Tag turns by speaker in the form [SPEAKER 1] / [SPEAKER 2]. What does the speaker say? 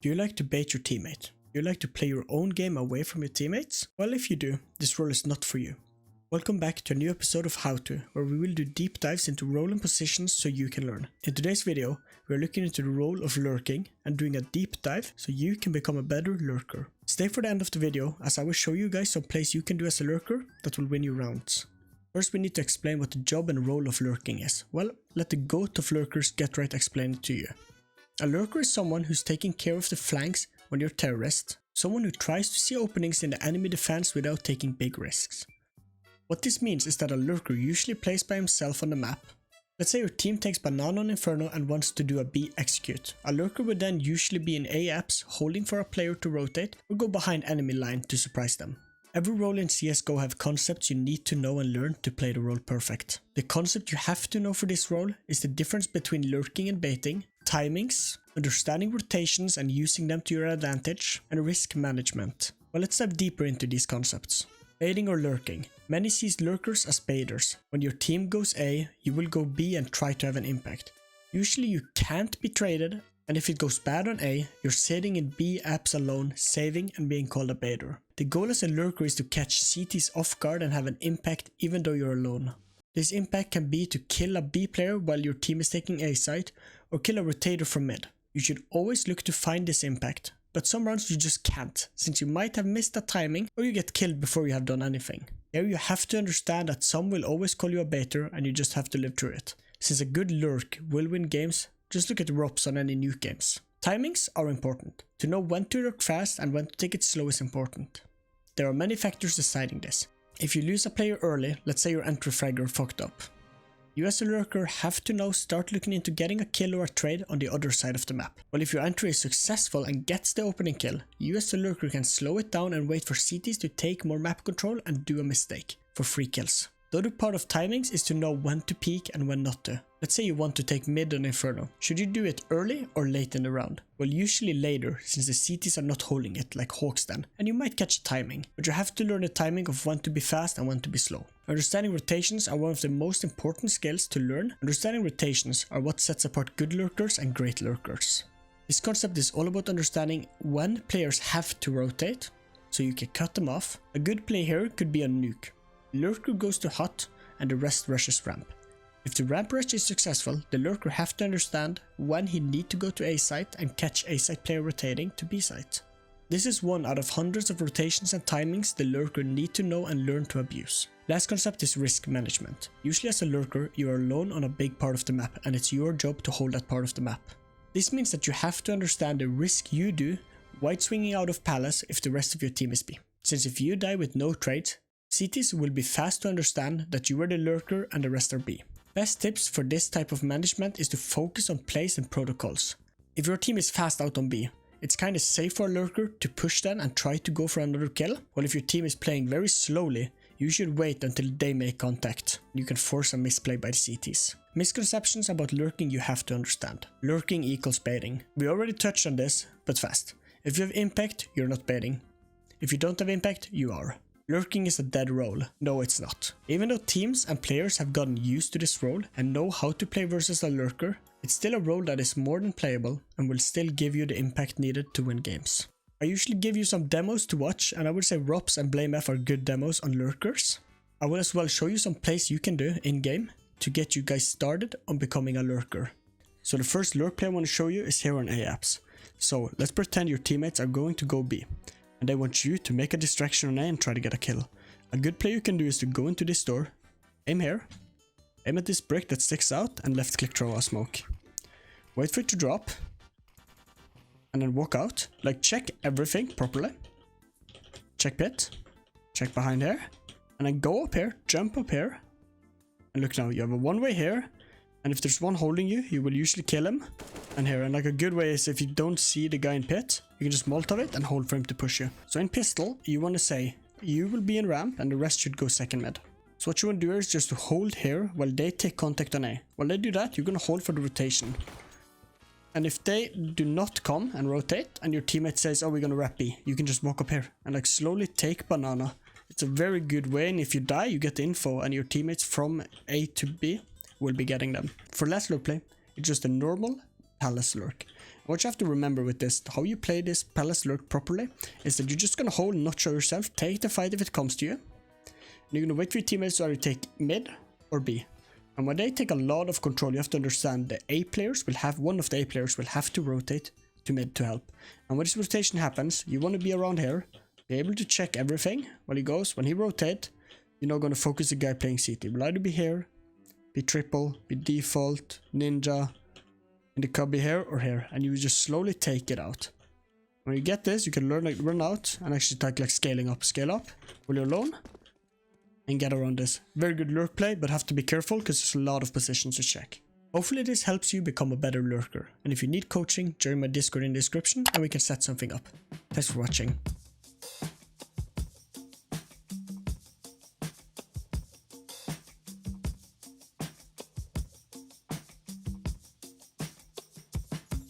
[SPEAKER 1] Do you like to bait your teammate? Do you like to play your own game away from your teammates? Well, if you do, this role is not for you. Welcome back to a new episode of How To, where we will do deep dives into role and positions so you can learn. In today's video, we are looking into the role of lurking and doing a deep dive so you can become a better lurker. Stay for the end of the video as I will show you guys some plays you can do as a lurker that will win you rounds. First, we need to explain what the job and role of lurking is. Well, let the goat of lurkers get right explain it to you. A lurker is someone who's taking care of the flanks when you're terrorist, someone who tries to see openings in the enemy defense without taking big risks. What this means is that a lurker usually plays by himself on the map. Let's say your team takes banana on Inferno and wants to do a B execute. A lurker would then usually be in A apps holding for a player to rotate or go behind enemy line to surprise them. Every role in CSGO have concepts you need to know and learn to play the role perfect. The concept you have to know for this role is the difference between lurking and baiting, timings, understanding rotations and using them to your advantage, and risk management. Well, let's dive deeper into these concepts. Baiting or lurking. Many see lurkers as baiters. When your team goes A, you will go B and try to have an impact. Usually you can't be traded, and if it goes bad on A, you're sitting in B apps alone, saving and being called a baiter. The goal as a lurker is to catch CTs off guard and have an impact even though you're alone. This impact can be to kill a B player while your team is taking A site, or kill a rotator from mid. You should always look to find this impact, but some rounds you just can't, since you might have missed a timing or you get killed before you have done anything. Here you have to understand that some will always call you a baiter and you just have to live through it. Since a good lurk will win games, just look at ROPs on any nuke games. Timings are important. To know when to lurk fast and when to take it slow is important. There are many factors deciding this. If you lose a player early, let's say your entry fragger fucked up. You as a lurker have to now start looking into getting a kill or a trade on the other side of the map. Well, if your entry is successful and gets the opening kill, you as a lurker can slow it down and wait for CTs to take more map control and do a mistake for free kills. The other part of timings is to know when to peek and when not to. Let's say you want to take mid on Inferno. Should you do it early or late in the round? Well, usually later, since the CTs are not holding it like Hawks then, and you might catch a timing, but you have to learn the timing of when to be fast and when to be slow. Understanding rotations are one of the most important skills to learn. Understanding rotations are what sets apart good lurkers and great lurkers. This concept is all about understanding when players have to rotate, so you can cut them off. A good play here could be a nuke. Lurker goes to hot and the rest rushes ramp. If the ramp rush is successful, the lurker have to understand when he need to go to A site and catch A site player rotating to B site. This is one out of hundreds of rotations and timings the lurker need to know and learn to abuse. Last concept is risk management. Usually as a lurker, you are alone on a big part of the map and it's your job to hold that part of the map. This means that you have to understand the risk you do white swinging out of palace if the rest of your team is B. Since if you die with no trades, CTs will be fast to understand that you are the lurker and the rest are B. Best tips for this type of management is to focus on plays and protocols. If your team is fast out on B, it's kinda safe for a lurker to push them and try to go for another kill. While if your team is playing very slowly, you should wait until they make contact. You can force a misplay by the CTs. Misconceptions about lurking you have to understand. Lurking equals baiting. We already touched on this, but fast. If you have impact, you're not baiting. If you don't have impact, you are. Lurking is a dead role. No, it's not. Even though teams and players have gotten used to this role and know how to play versus a lurker, it's still a role that is more than playable and will still give you the impact needed to win games. I usually give you some demos to watch, and I would say ROPs and BlameF are good demos on lurkers. I will as well show you some plays you can do in-game to get you guys started on becoming a lurker. So the first lurk play I want to show you is here on A apps. So let's pretend your teammates are going to go B. And they want you to make a distraction on A and try to get a kill. A good play you can do is to go into this door, aim here, aim at this brick that sticks out and left click throw a smoke. Wait for it to drop, and then walk out, like check everything properly. Check pit, check behind here, and then go up here, jump up here, and look now, you have a one way here, and if there's one holding you, you will usually kill him. And here, and like a good way is if you don't see the guy in pit, you can just Molotov it and hold for him to push you. So in pistol, you want to say, you will be in ramp and the rest should go second mid. So what you want to do is just to hold here while they take contact on A. While they do that, you're going to hold for the rotation. And if they do not come and rotate and your teammate says, oh, we're going to wrap B, you can just walk up here and like slowly take banana. It's a very good way, and if you die, you get the info and your teammates from A to B will be getting them. For last lurk play, it's just a normal palace lurk. What you have to remember with this, how you play this Palace Lurk properly, is that you're just gonna hold and not show yourself, take the fight if it comes to you. And you're gonna wait for your teammates to either take mid or B. And when they take a lot of control, you have to understand the A players will have, one of the A players will have to rotate to mid to help. And when this rotation happens, you want to be around here, be able to check everything while he goes. When he rotates, you're not gonna focus the guy playing CT. Will either be here, be triple, be default, ninja, and it could be here or here, and you just slowly take it out. When you get this, you can learn like run out and actually take like scaling up, scale up while you're alone and get around this. Very good lurk play, but have to be careful because there's a lot of positions to check. Hopefully this helps you become a better lurker, and if you need coaching, join my Discord in the description and we can set something up. Thanks for watching.